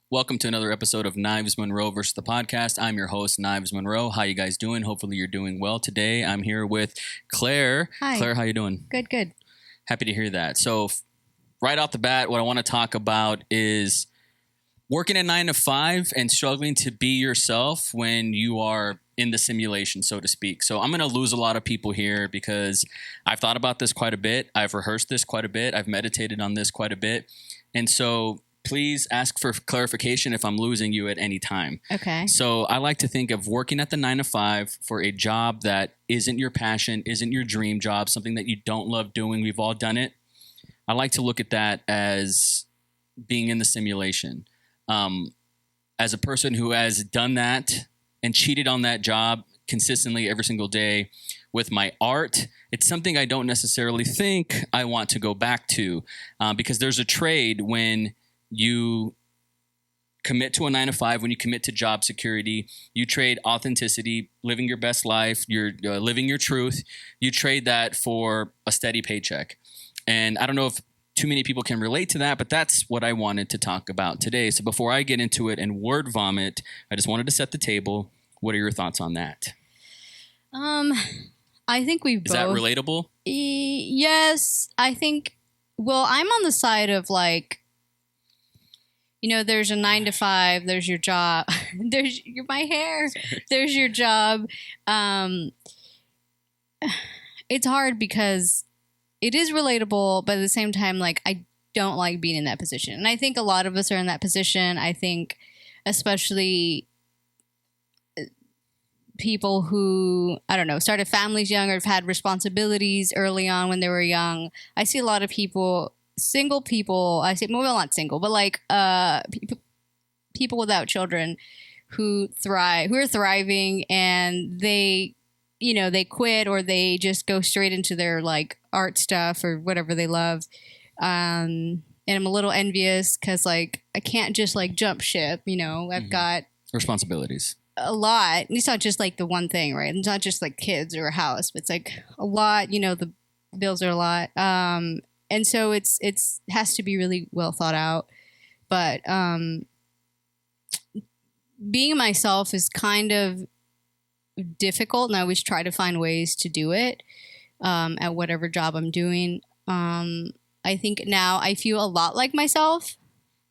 Welcome to another episode of Knives Monroe versus the podcast. I'm your host, Knives Monroe. How you guys doing? Hopefully you're doing well. Today I'm here with Claire. Hi. Claire, how you doing? Good. Happy to hear that. So right off the bat, what I want to talk about is working a 9 to 5 and struggling to be yourself when you are in the simulation, so to speak. So I'm going to lose a lot of people here because I've thought about this quite a bit. I've rehearsed this quite a bit. I've meditated on this quite a bit. And so please ask for clarification if I'm losing you at any time. Okay. So I like to think of working at the 9 to 5 for a job that isn't your passion, isn't your dream job, something that you don't love doing. We've all done it. I like to look at that as being in the simulation. As a person who has done that and cheated on that job consistently every single day with my art, it's something I don't necessarily think I want to go back to because there's a trade when you commit to a 9 to 5, when you commit to job security, you trade authenticity, living your best life, you're living your truth. You trade that for a steady paycheck. And I don't know if too many people can relate to that, but that's what I wanted to talk about today. So before I get into it and word vomit, I just wanted to set the table. What are your thoughts on that? I think we both. Is that relatable? Yes, I think. Well, I'm on the side of like, there's a 9 to 5. There's your job. There's my hair. Sorry. There's your job. It's hard because it is relatable, but at the same time, like, I don't like being in that position. And I think a lot of us are in that position. I think especially people who, I don't know, started families young or have had responsibilities early on when they were young. I see a lot of people, single people, I say, well, not single, but like people without children who are thriving, and they quit or they just go straight into their like art stuff or whatever they love. And I'm a little envious because like I can't just like jump ship. I've got Responsibilities. a lot. It's not just like the one thing, right? It's not just like kids or a house, but it's like a lot. The bills are a lot. And so it's has to be really well thought out. But being myself is kind of difficult, and I always try to find ways to do it at whatever job I'm doing. I think now I feel a lot like myself.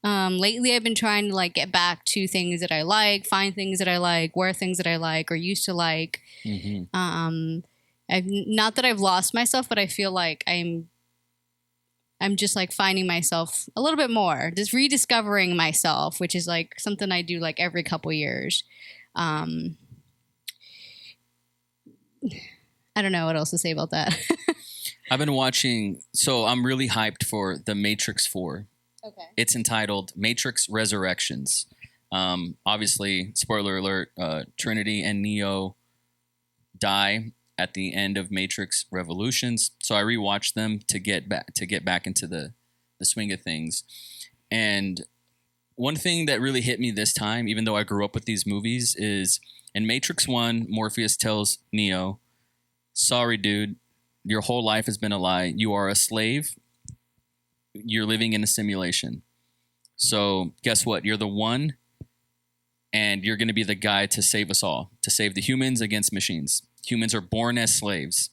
Lately, I've been trying to like get back to things that I like, find things that I like, wear things that I like or used to like. Mm-hmm. Not that I've lost myself, but I feel like I'm just like finding myself a little bit more, just rediscovering myself, which is like something I do like every couple years. I don't know what else to say about that. I've been watching, so I'm really hyped for The Matrix 4. Okay. It's entitled Matrix Resurrections. Obviously, spoiler alert, Trinity and Neo die at the end of Matrix Revolutions. So I rewatched them to get back into the swing of things. And one thing that really hit me this time, even though I grew up with these movies, is in Matrix 1, Morpheus tells Neo, sorry, dude, your whole life has been a lie. You are a slave. You're living in a simulation. So guess what? You're the one, and you're going to be the guy to save us all, to save the humans against machines. Humans are born as slaves.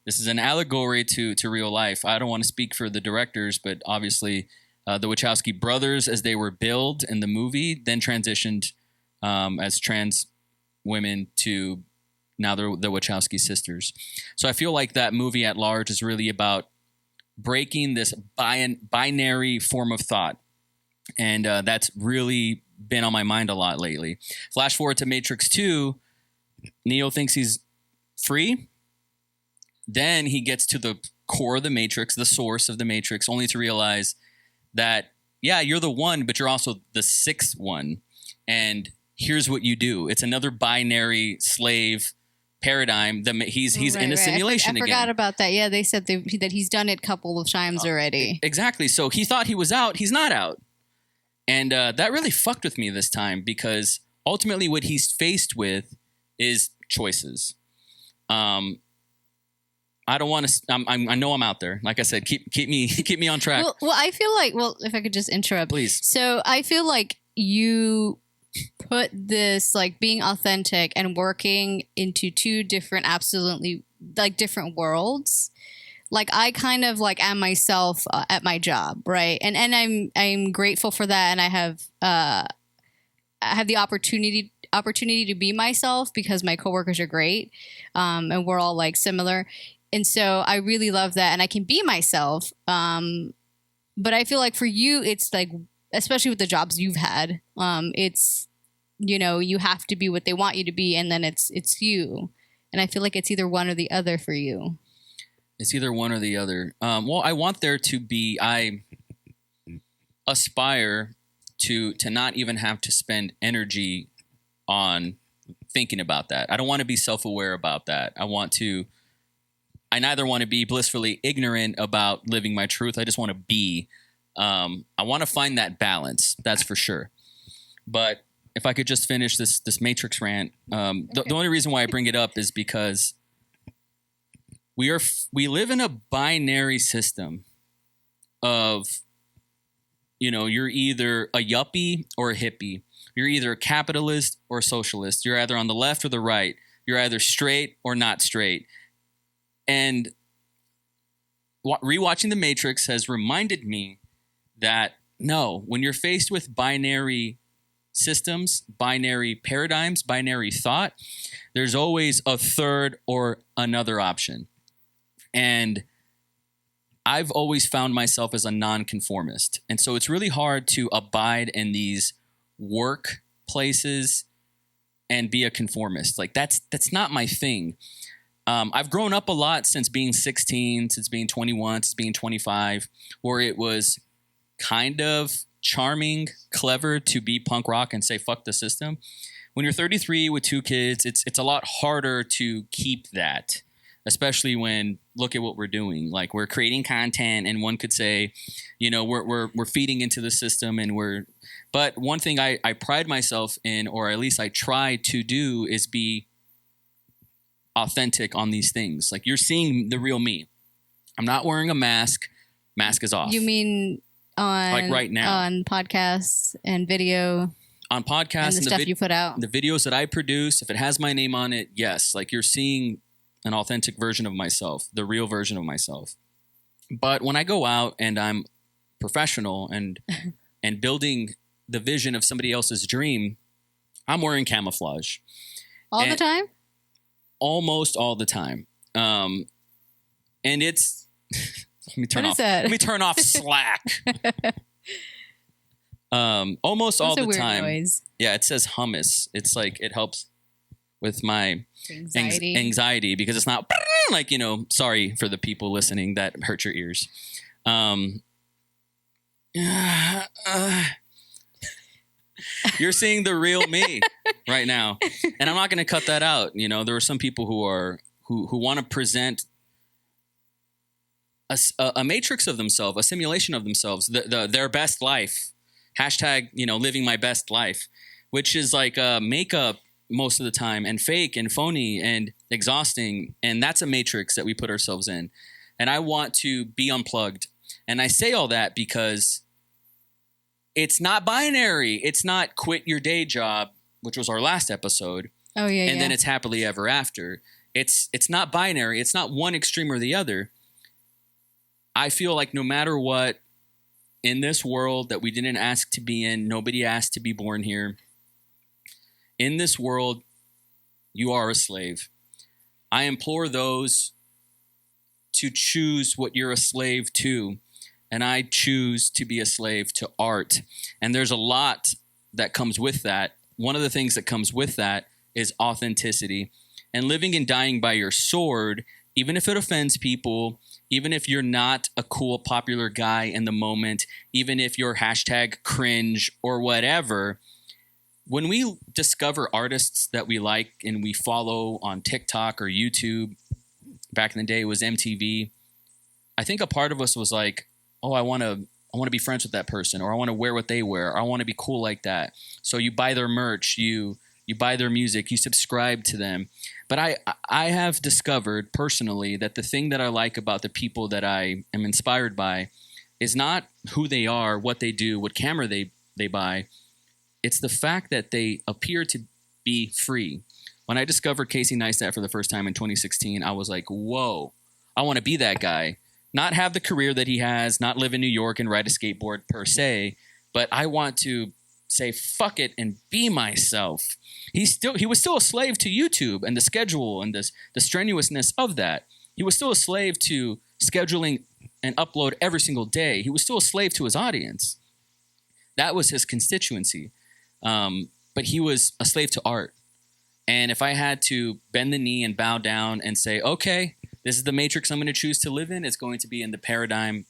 This is an allegory to real life. I don't want to speak for the directors, but obviously the Wachowski brothers, as they were billed in the movie, then transitioned as trans women to now they're the Wachowski sisters. So I feel like that movie at large is really about breaking this binary form of thought. And that's really been on my mind a lot lately. Flash forward to Matrix 2, Neo thinks he's free. Then he gets to the core of the Matrix, the source of the Matrix, only to realize that, yeah, you're the one, but you're also the sixth one. And here's what you do. It's another binary slave paradigm. He's in a simulation again. I forgot about that. Yeah, they said that he's done it a couple of times already. Exactly. So he thought he was out. He's not out. And that really fucked with me this time because ultimately what he's faced with is choices. I don't want to. I know I'm out there. Like I said, keep me on track. Well, I feel like. Well, if I could just interrupt, please. So I feel like you put this like being authentic and working into two different, absolutely like different worlds. Like I kind of like am myself at my job, right? And I'm grateful for that, and I have the opportunity to be myself because my coworkers are great, and we're all like similar, and so I really love that, and I can be myself. But I feel like for you, it's like, especially with the jobs you've had, it's, you know, you have to be what they want you to be, and then it's you. And I feel like it's either one or the other for you. It's either one or the other. Well, I want there to be. I aspire to not even have to spend energy on thinking about that. I don't want to be self-aware about that. I neither want to be blissfully ignorant about living my truth. I just want to be. I want to find that balance. That's for sure. But if I could just finish this Matrix rant, the only reason why I bring it up is because we live in a binary system of, you know, you're either a yuppie or a hippie. You're either a capitalist or a socialist. You're either on the left or the right. You're either straight or not straight. And rewatching The Matrix has reminded me that no, when you're faced with binary systems, binary paradigms, binary thought, there's always a third or another option. And I've always found myself as a nonconformist. And so it's really hard to abide in these workplaces and be a conformist. Like that's not my thing. I've grown up a lot since being 16, since being 21, since being 25, where it was kind of charming, clever to be punk rock and say, fuck the system. When you're 33 with 2 kids, it's a lot harder to keep that, especially when look at what we're doing. Like we're creating content and one could say, you know, we're feeding into the system but one thing I pride myself in, or at least I try to do, is be authentic on these things. Like you're seeing the real me. I'm not wearing a mask. Mask is off. You mean on like right now on podcasts and video, on podcasts and the stuff you put out, the videos that I produce, if it has my name on it, yes, like you're seeing an authentic version of myself, the real version of myself. But when I go out and I'm professional and building the vision of somebody else's dream, I'm wearing camouflage all the time. Almost all the time. And it's let me turn off Slack. Almost all the time. Noise. Yeah, it says hummus. It's like it helps with my anxiety because it's not like, you know, sorry for the people listening that hurt your ears. You're seeing the real me right now, and I'm not going to cut that out. You know, there are some people who want to present a matrix of themselves, a simulation of themselves, their best life. Hashtag, you know, living my best life, which is like makeup most of the time and fake and phony and exhausting. And that's a matrix that we put ourselves in. And I want to be unplugged. And I say all that because it's not binary. It's not quit your day job, which was our last episode. Oh, yeah. And then it's happily ever after. It's not binary. It's not one extreme or the other. I feel like no matter what, in this world that we didn't ask to be in, nobody asked to be born here. In this world, you are a slave. I implore those to choose what you're a slave to. And I choose to be a slave to art. And there's a lot that comes with that. One of the things that comes with that is authenticity. And living and dying by your sword, even if it offends people, even if you're not a cool, popular guy in the moment, even if you're hashtag cringe or whatever, when we discover artists that we like and we follow on TikTok or YouTube, back in the day it was MTV, I think a part of us was like, oh, I want to be friends with that person, or I want to wear what they wear, or I want to be cool like that. So you buy their merch, you buy their music, you subscribe to them. But I have discovered personally that the thing that I like about the people that I am inspired by is not who they are, what they do, what camera they buy. It's the fact that they appear to be free. When I discovered Casey Neistat for the first time in 2016, I was like, whoa, I want to be that guy. Not have the career that he has, not live in New York and ride a skateboard per se, but I want to say fuck it and be myself. He was still a slave to YouTube and the schedule and the strenuousness of that. He was still a slave to scheduling and upload every single day. He was still a slave to his audience. That was his constituency. But he was a slave to art. And if I had to bend the knee and bow down and say, okay, this is the matrix I'm going to choose to live in, it's going to be in the paradigm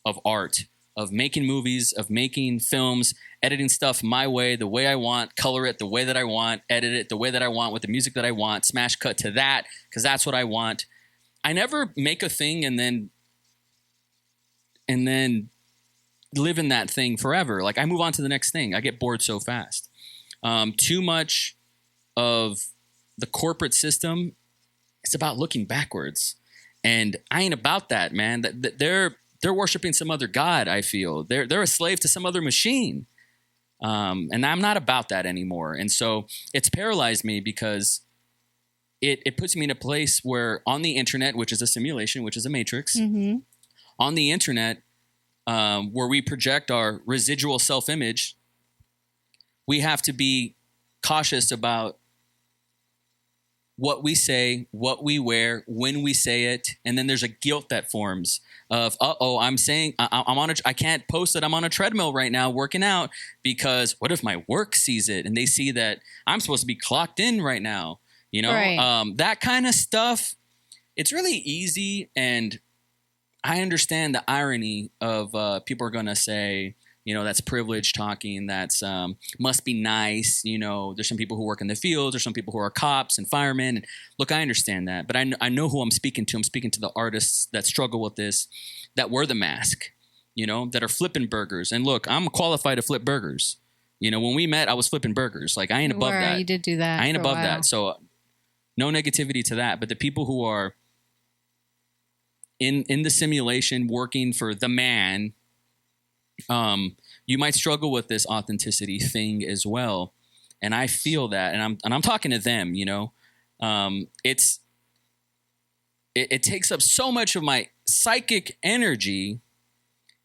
of art, of making movies, of making films, editing stuff my way, the way I want, color it the way that I want, edit it the way that I want with the music that I want, smash cut to that because that's what I want. I never make a thing and then live in that thing forever. Like I move on to the next thing. I get bored so fast. Too much of the corporate system, it's about looking backwards. And I ain't about that, man. They're worshiping some other god, I feel. They're a slave to some other machine. And I'm not about that anymore. And so it's paralyzed me because it puts me in a place where on the internet, which is a simulation, which is a matrix, on the internet, where we project our residual self-image, we have to be cautious about what we say, what we wear, when we say it, and then there's a guilt that forms of, I'm saying I can't post that I'm on a treadmill right now working out because what if my work sees it and they see that I'm supposed to be clocked in right now, you know? Right. That kind of stuff. It's really easy, and I understand the irony of people are going to say, you know, that's privilege talking. That's must be nice. You know, there's some people who work in the fields. There's some people who are cops and firemen. And look, I understand that. But I know who I'm speaking to. I'm speaking to the artists that struggle with this, that wear the mask, you know, that are flipping burgers. And look, I'm qualified to flip burgers. You know, when we met, I was flipping burgers. Like, I ain't above that. You did do that. I ain't above that. So no negativity to that. But the people who are in the simulation working for the man, you might struggle with this authenticity thing as well. And I feel that, and I'm talking to them, you know, it takes up so much of my psychic energy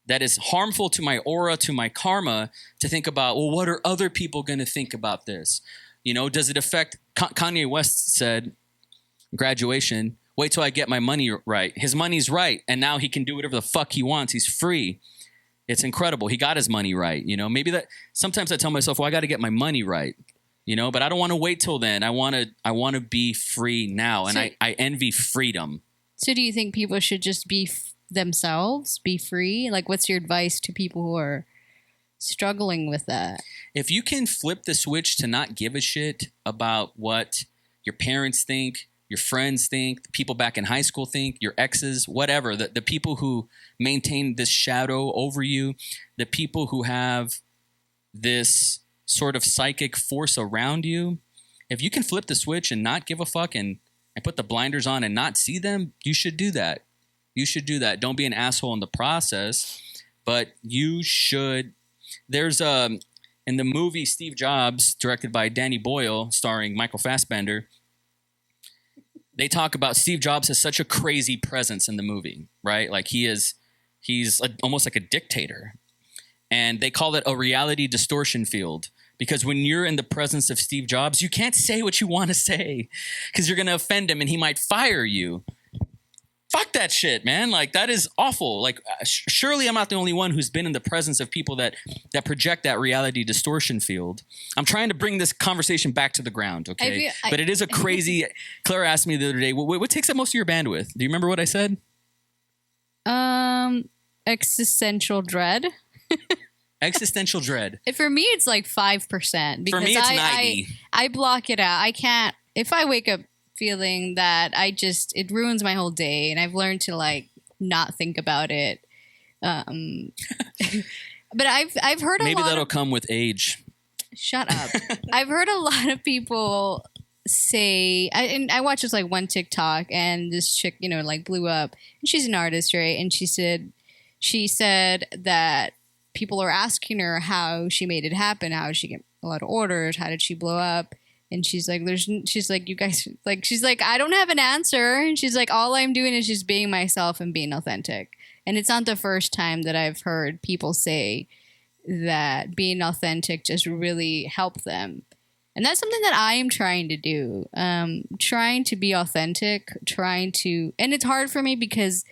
that is harmful to my aura, to my karma, to think about, well, what are other people going to think about this? You know, does it affect, Kanye West said, graduation, wait till I get my money right. His money's right. And now he can do whatever the fuck he wants. He's free. It's incredible. He got his money right. You know, maybe that sometimes I tell myself, well, I got to get my money right, you know, but I don't want to wait till then. I want to be free now. And I envy freedom. So do you think people should just be themselves, be free? Like, what's your advice to people who are struggling with that? If you can flip the switch to not give a shit about what your parents think, your friends think, the people back in high school think, your exes, whatever, the people who maintain this shadow over you, the people who have this sort of psychic force around you, if you can flip the switch and not give a fuck and put the blinders on and not see them, you should do that. You should do that. Don't be an asshole in the process, but you should. There's in the movie Steve Jobs, directed by Danny Boyle, starring Michael Fassbender, they talk about Steve Jobs has such a crazy presence in the movie, right? Like he's almost like a dictator. And they call it a reality distortion field because when you're in the presence of Steve Jobs, you can't say what you want to say because you're going to offend him and he might fire you. Fuck that shit, man. Like, that is awful. Like, surely I'm not the only one who's been in the presence of people that project that reality distortion field. I'm trying to bring this conversation back to the ground, okay? But it is a crazy... Clara asked me the other day, what takes up most of your bandwidth? Do you remember what I said? Existential dread. Existential dread. For me, it's like 5%. Because for me, it's 90. I block it out. I can't... If I wake up feeling that it ruins my whole day, and I've learned to like not think about it. But I've heard maybe that'll come with age. Shut up. I've heard a lot of people say, and I watched this like one TikTok, and this chick, you know, like blew up, and she's an artist, right? And she said that people are asking her how she made it happen, how she a lot of orders? How did she blow up? And she's like, she's like, you guys, like, she's like, I don't have an answer. And she's like, all I'm doing is just being myself and being authentic. And it's not the first time that I've heard people say that being authentic just really helped them. And that's something that I am trying to do. Trying to be authentic, and it's hard for me because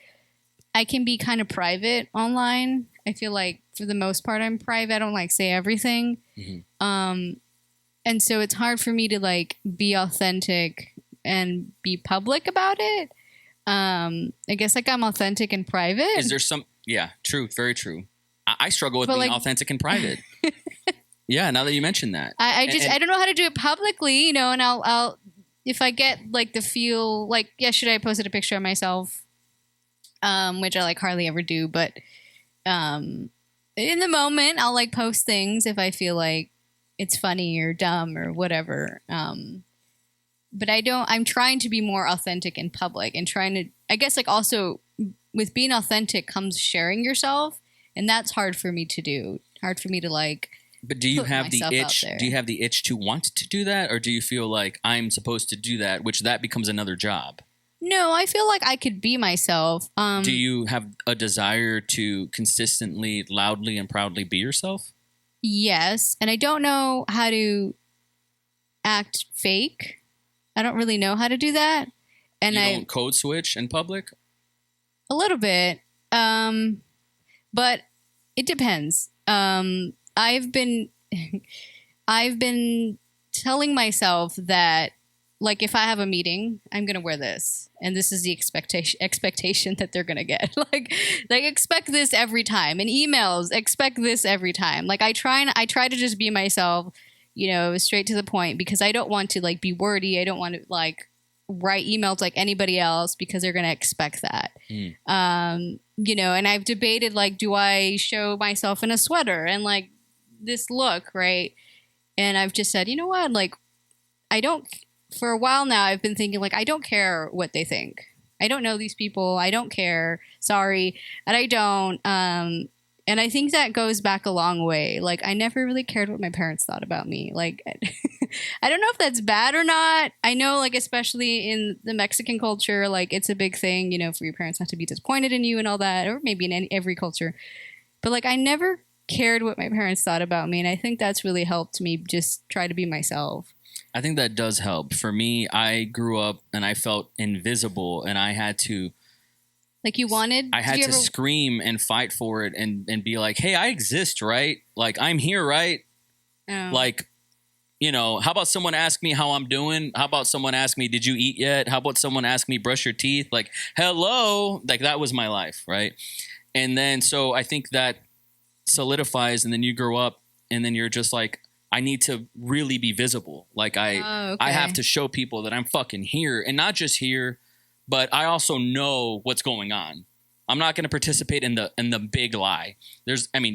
I can be kind of private online. I feel like for the most part, I'm private. I don't like say everything. Mm-hmm. And so it's hard for me to like be authentic and be public about it. I guess like I'm authentic in private. Is there yeah, true. Very true. I struggle with being like, authentic in private. Yeah. Now that you mentioned that, I don't know how to do it publicly, you know, and I'll, if I get like the feel like, yeah, should I post a picture of myself? Which I like hardly ever do, but, in the moment I'll like post things if I feel like it's funny or dumb or whatever. But I'm trying to be more authentic in public and trying to, I guess like also with being authentic comes sharing yourself. And that's hard for me to do. Hard for me to like, but do you have the itch? Do you have the itch to want to do that? Or do you feel like I'm supposed to do that, which that becomes another job? No, I feel like I could be myself. Do you have a desire to consistently, loudly, and proudly be yourself? Yes. And I don't know how to act fake. I don't really know how to do that. And you don't code switch in public? A little bit. But it depends. I've been telling myself that like if I have a meeting, I'm gonna wear this, and this is the expectation that they're gonna get. like expect this every time. In emails, expect this every time. Like I try to just be myself, you know, straight to the point because I don't want to like be wordy. I don't want to like write emails like anybody else because they're gonna expect that. You know, and I've debated like, do I show myself in a sweater and like this look, right? And I've just said, you know what, like I don't. For a while now, I've been thinking, like, I don't care what they think. I don't know these people. I don't care. Sorry. And I don't. And I think that goes back a long way. Like, I never really cared what my parents thought about me. Like, I don't know if that's bad or not. I know, like, especially in the Mexican culture, like, it's a big thing, you know, for your parents not to be disappointed in you and all that, or maybe in every culture. But, like, I never cared what my parents thought about me. And I think that's really helped me just try to be myself. I think that does help. For me, I grew up and I felt invisible and I had to... Like you wanted? I had to scream and fight for it and be like, hey, I exist, right? Like, I'm here, right? Oh. Like, you know, how about someone ask me how I'm doing? How about someone ask me, did you eat yet? How about someone ask me, brush your teeth? Like, hello? Like, that was my life, right? And then, so I think that solidifies and then you grow up and then you're just like, I need to really be visible. Like I have to show people that I'm fucking here and not just here, but I also know what's going on. I'm not going to participate in the big lie.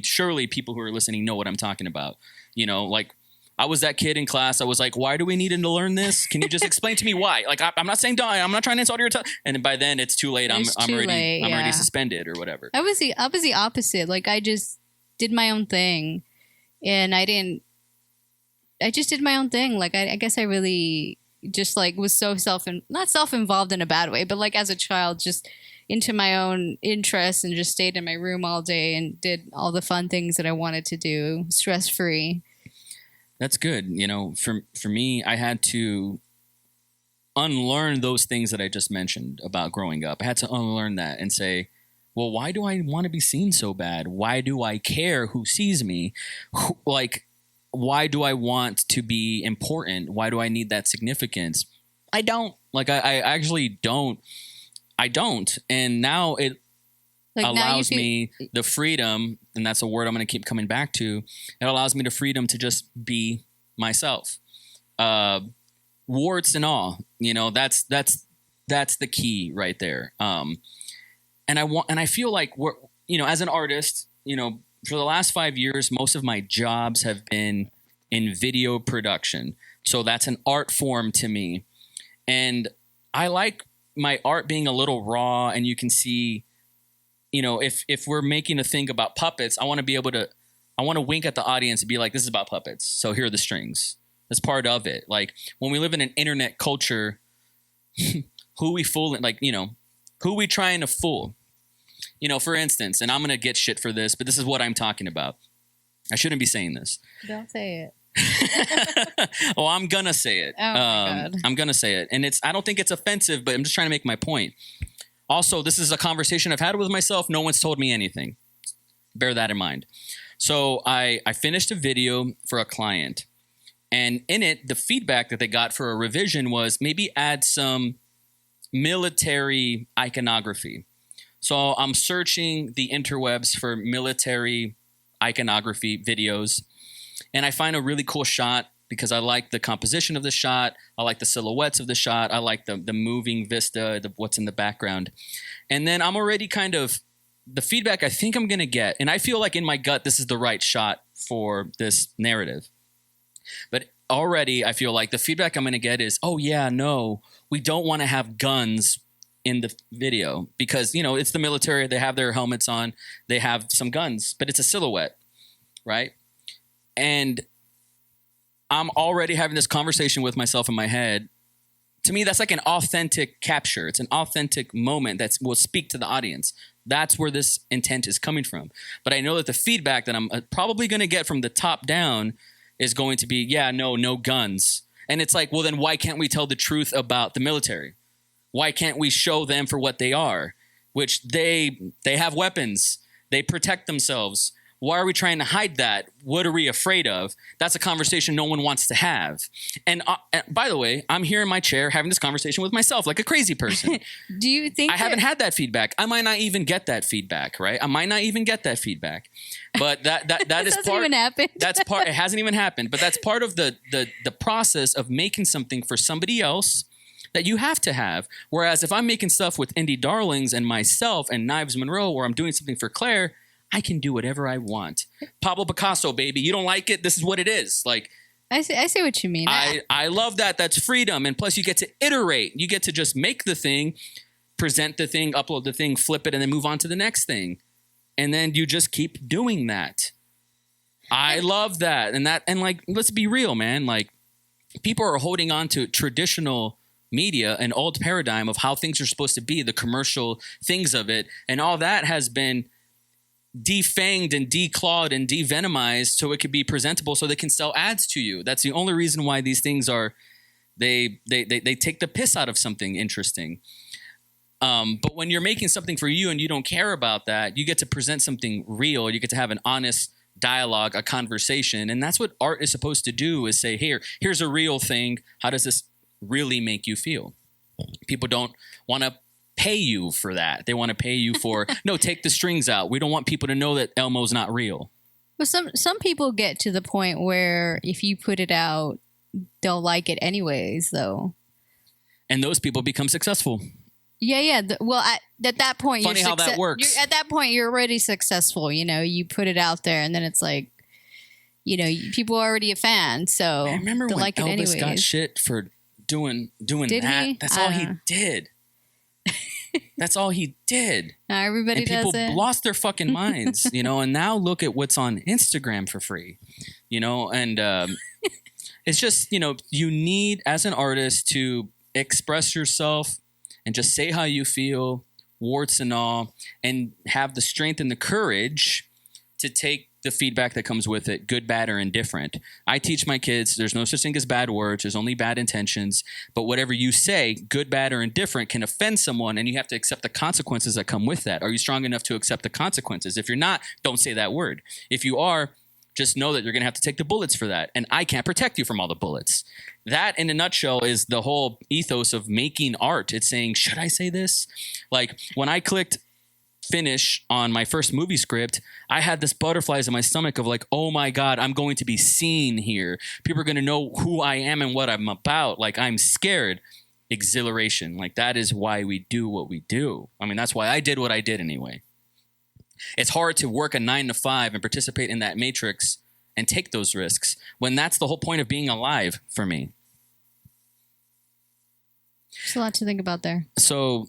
Surely people who are listening know what I'm talking about. You know, like I was that kid in class. I was like, why do we need to learn this? Can you just explain to me why? Like, I'm not saying die. I'm not trying to insult your time. And by then it's too late. I'm already suspended or whatever. I was the opposite. Like I just did my own thing and I just did my own thing. Like, I guess I really just like was so not self-involved in a bad way, but like as a child, just into my own interests and just stayed in my room all day and did all the fun things that I wanted to do, stress-free. That's good. You know, for me, I had to unlearn those things that I just mentioned about growing up. I had to unlearn that and say, well, why do I want to be seen so bad? Why do I care who sees me? Why do I want to be important? Why do I need that significance? I don't. Like, I actually don't. I don't. And now it allows me the freedom, and that's a word I'm going to keep coming back to. It allows me the freedom to just be myself. Warts and all. You know, that's the key right there. And I feel like as an artist, you know, for the last 5 years, most of my jobs have been in video production. So that's an art form to me. And I like my art being a little raw and you can see, you know, if we're making a thing about puppets, I want to be able to I want to wink at the audience and be like, this is about puppets. So here are the strings. That's part of it. Like when we live in an internet culture, who we fooling? Like, you know, who we trying to fool? You know, for instance, and I'm going to get shit for this, but this is what I'm talking about. I shouldn't be saying this. Don't say it. Oh, I'm going to say it. Oh, my God. I'm going to say it. And I don't think it's offensive, but I'm just trying to make my point. Also, this is a conversation I've had with myself. No one's told me anything. Bear that in mind. So I finished a video for a client. And in it, the feedback that they got for a revision was maybe add some military iconography. So I'm searching the interwebs for military iconography videos, and I find a really cool shot because I like the composition of the shot. I like the silhouettes of the shot. I like the moving vista, what's in the background. And then I'm already kind of, the feedback I think I'm going to get, and I feel like in my gut this is the right shot for this narrative. But already I feel like the feedback I'm going to get is, oh yeah, no, we don't want to have guns in the video because, you know, it's the military. They have their helmets on. They have some guns, but it's a silhouette, right? And I'm already having this conversation with myself in my head. To me, that's like an authentic capture. It's an authentic moment that will speak to the audience. That's where this intent is coming from. But I know that the feedback that I'm probably going to get from the top down is going to be, yeah, no guns. And it's like, well, then why can't we tell the truth about the military? Why can't we show them for what they are? Which they have weapons. They protect themselves. Why are we trying to hide that? What are we afraid of? That's a conversation no one wants to have. And by the way, I'm here in my chair having this conversation with myself like a crazy person. Do you think I haven't had that feedback? I might not even get that feedback, right? I might not even get that feedback. But that is hasn't part. even happened. That's part. It hasn't even happened. But that's part of the process of making something for somebody else that you have to have. Whereas if I'm making stuff with Indie Darlings and myself and Knives Monroe, or I'm doing something for Claire, I can do whatever I want. Pablo Picasso, baby. You don't like it? This is what it is. Like, I see what you mean. I love that. That's freedom. And plus you get to iterate. You get to just make the thing, present the thing, upload the thing, flip it, and then move on to the next thing. And then you just keep doing that. I love that. And like, let's be real, man. Like, people are holding on to traditional media, an old paradigm of how things are supposed to be, the commercial things of it. And all that has been defanged and declawed and devenomized so it could be presentable so they can sell ads to you. That's the only reason why these things are, they take the piss out of something interesting. But when you're making something for you and you don't care about that, you get to present something real. You get to have an honest dialogue, a conversation. And that's what art is supposed to do, is say, here's a real thing. How does this really make you feel? People don't want to pay you for that. They want to pay you for, no, take the strings out. We don't want people to know that Elmo's not real. But some people get to the point where if you put it out, they'll like it anyways, though. And those people become successful. Yeah. Well, at that point, funny how that works. At that point, you're already successful. You know, you put it out there, and then it's like, you know, people are already a fan, so I remember when like Elvis got shit for doing Did that. he? That's all he did. That's all he did. Now everybody and does it. People lost their fucking minds, you know, and now look at what's on Instagram for free, you know, and it's just, you know, you need, as an artist, to express yourself and just say how you feel, warts and all, and have the strength and the courage to take the feedback that comes with it, good, bad, or indifferent. I teach my kids there's no such thing as bad words. There's only bad intentions. But whatever you say, good, bad, or indifferent, can offend someone, and you have to accept the consequences that come with that. Are you strong enough to accept the consequences? If you're not, don't say that word. If you are, just know that you're going to have to take the bullets for that. And I can't protect you from all the bullets. That, in a nutshell, is the whole ethos of making art. It's saying, should I say this? Like, when I clicked finish on my first movie script, I had this butterflies in my stomach of like, oh my God, I'm going to be seen here. People are going to know who I am and what I'm about. Like, I'm scared. Exhilaration. Like, that is why we do what we do. I mean, that's why I did what I did anyway. It's hard to work a 9 to 5 and participate in that matrix and take those risks when that's the whole point of being alive for me. There's a lot to think about there. So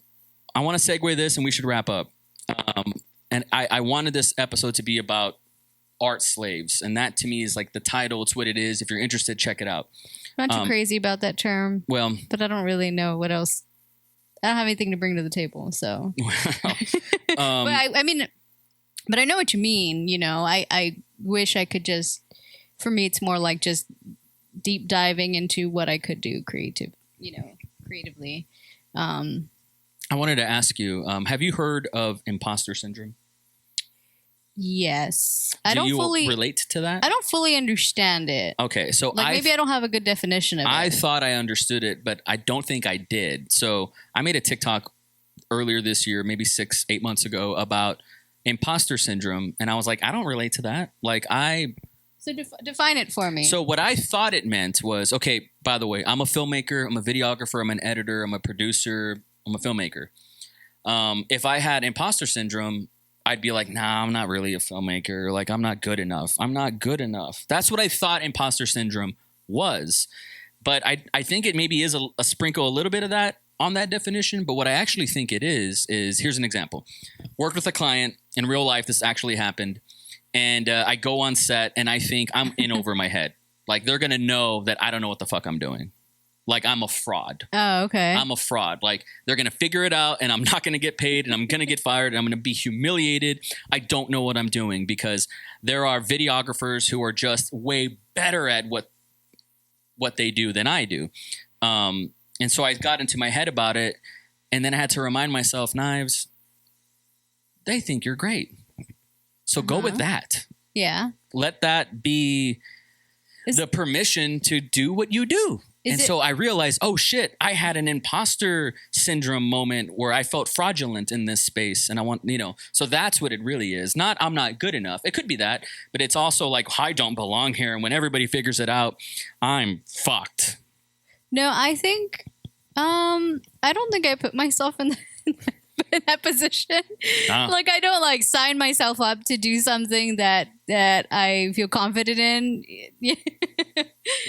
I want to segue this and we should wrap up. And I wanted this episode to be about art slaves. And that to me is like the title. It's what it is. If you're interested, check it out. I'm not too crazy about that term. Well, but I don't really know what else. I don't have anything to bring to the table. So, but I mean, but I know what you mean. You know, I wish I could just, for me, it's more like just deep diving into what I could do creatively. I wanted to ask you, have you heard of imposter syndrome? Yes. Do you relate to that? I don't fully understand it. Okay, so maybe I don't have a good definition of it. I thought I understood it, but I don't think I did. So I made a TikTok earlier this year, maybe 6-8 months ago, about imposter syndrome, and I was like, I don't relate to that. So define it for me. So what I thought it meant was, okay, by the way, I'm a filmmaker, I'm a videographer, I'm an editor, I'm a producer, I'm a filmmaker. If I had imposter syndrome, I'd be like, nah, I'm not really a filmmaker. Like, I'm not good enough. I'm not good enough. That's what I thought imposter syndrome was. But I think it maybe is a sprinkle, a little bit of that on that definition. But what I actually think it is here's an example. Worked with a client in real life. This actually happened. And I go on set and I think I'm in over my head. Like, they're going to know that I don't know what the fuck I'm doing. Like, I'm a fraud. Oh, okay. I'm a fraud. Like, they're going to figure it out and I'm not going to get paid and I'm going to get fired and I'm going to be humiliated. I don't know what I'm doing because there are videographers who are just way better at what they do than I do. And so I got into my head about it, and then I had to remind myself, Knives, they think you're great. So go with that. Yeah. Let that be the permission to do what you do. So I realized, oh shit, I had an imposter syndrome moment where I felt fraudulent in this space. And I want, so that's what it really is. Not, I'm not good enough. It could be that, but it's also like, I don't belong here. And when everybody figures it out, I'm fucked. No, I think, I don't think I put myself in that position. Like, I don't sign myself up to do something that I feel confident in.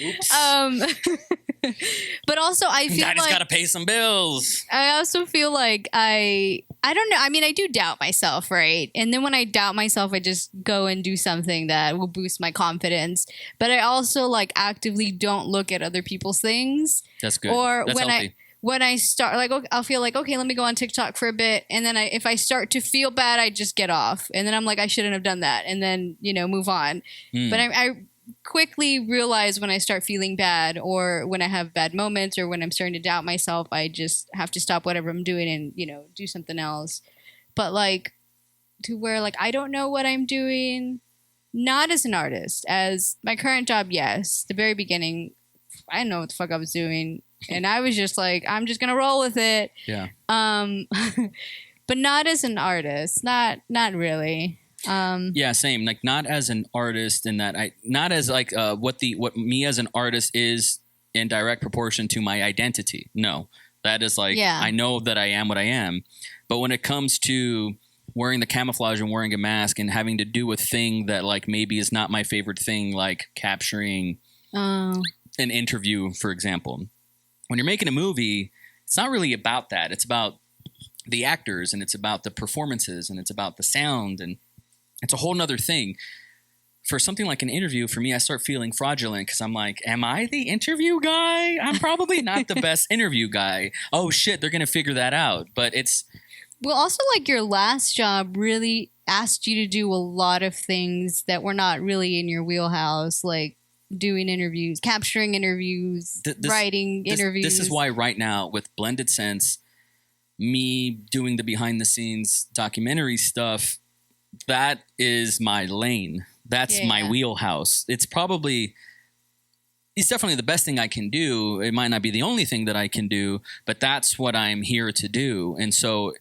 Oops. But also I feel I just gotta pay some bills. I also feel like I don't know. I mean, I do doubt myself, right? And then when I doubt myself, I just go and do something that will boost my confidence. But I also actively don't look at other people's things. That's good. Or That's healthy. When I start, I'll feel like, okay, let me go on TikTok for a bit. And then if I start to feel bad, I just get off. And then I'm like, I shouldn't have done that. And then, move on. But I quickly realize when I start feeling bad or when I have bad moments or when I'm starting to doubt myself, I just have to stop whatever I'm doing and, do something else. But to where I don't know what I'm doing, not as an artist, as my current job, yes. The very beginning, I didn't know what the fuck I was doing. And I was just like, I'm just going to roll with it. Yeah. But not as an artist, not really. Yeah, same. Not as an artist in that not as what me as an artist is in direct proportion to my identity. No, that is I know that I am what I am. But when it comes to wearing the camouflage and wearing a mask and having to do a thing that maybe is not my favorite thing, like capturing an interview, for example, when you're making a movie, it's not really about that. It's about the actors and it's about the performances and it's about the sound, and it's a whole nother thing. For something like an interview, for me, I start feeling fraudulent because I'm like, am I the interview guy? I'm probably not the best interview guy. Oh shit, they're going to figure that out. But it's... Well, also your last job really asked you to do a lot of things that were not really in your wheelhouse, like doing interviews, capturing interviews, writing interviews. This is why right now with Blended Sense, me doing the behind the scenes documentary stuff, that is my lane. That's my wheelhouse. It's definitely the best thing I can do. It might not be the only thing that I can do, but that's what I'm here to do. And so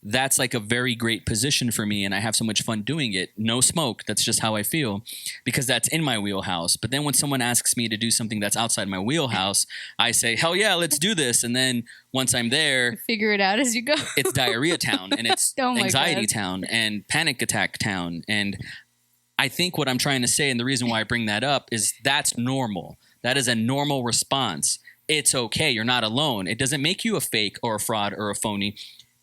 that's a very great position for me, and I have so much fun doing it. No smoke. That's just how I feel because that's in my wheelhouse. But then when someone asks me to do something that's outside my wheelhouse, I say, hell yeah, let's do this. And then once I'm there, figure it out as you go. It's diarrhea town, and it's anxiety town, and panic attack town. And I think what I'm trying to say, and the reason why I bring that up, is that's normal. That is a normal response. It's okay. You're not alone. It doesn't make you a fake or a fraud or a phony.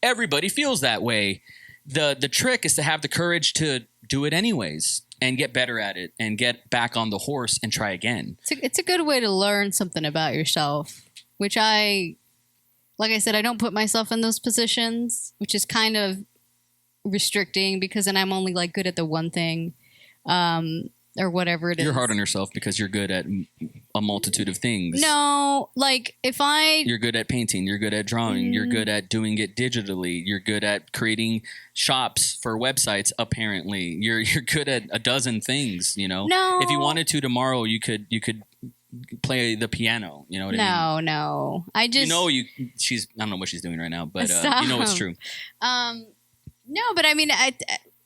Everybody feels that way. the trick is to have the courage to do it anyways and get better at it and get back on the horse and try again. It's a good way to learn something about yourself, which like I said, I don't put myself in those positions, which is kind of restricting because then I'm only like good at the one thing. Or whatever it is. You're hard on yourself because you're good at a multitude of things. No, like you're good at painting, you're good at drawing, you're good at doing it digitally, you're good at creating shops for websites. Apparently, you're good at a dozen things. You know, no. If you wanted to tomorrow, you could play the piano. You know what I mean? No. I just she's I don't know what she's doing right now, but you know it's true. No, but I mean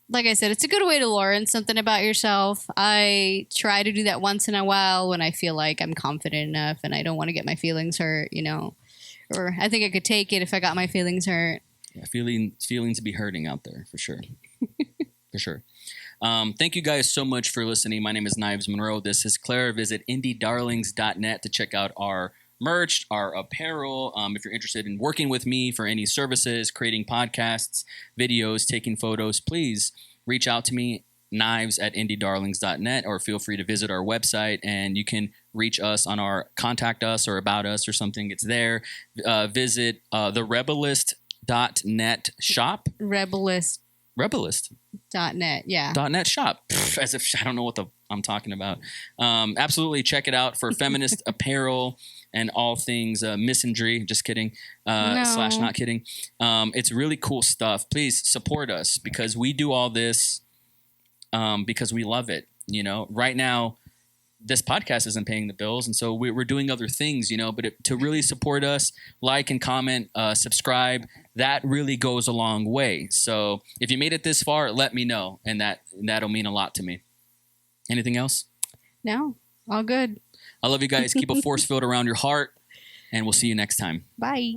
like I said, it's a good way to learn something about yourself. I try to do that once in a while when I feel like I'm confident enough and I don't want to get my feelings hurt, you know. Or I think I could take it if I got my feelings hurt. Yeah, feeling to be hurting out there, for sure. For sure. Thank you guys so much for listening. My name is Knives Monroe. This is Claire. Visit indiedarlings.net to check out our merch, our apparel. If you're interested in working with me for any services, creating podcasts, videos, taking photos, please reach out to me, knives@indiedarlings.net, or feel free to visit our website and you can reach us on our contact us or about us or something. It's there. Visit the rebelist.net shop. Rebelist.net, yeah. .net shop. As if I don't know what I'm talking about. Absolutely check it out for feminist apparel and all things misandry. Just kidding. No. / not kidding. It's really cool stuff. Please support us because we do all this because we love it. You know, right now, this podcast isn't paying the bills. And so we're doing other things, you know, but to really support us, like and comment, subscribe, that really goes a long way. So if you made it this far, let me know. And that'll mean a lot to me. Anything else? No, all good. I love you guys. Keep a force field around your heart and we'll see you next time. Bye.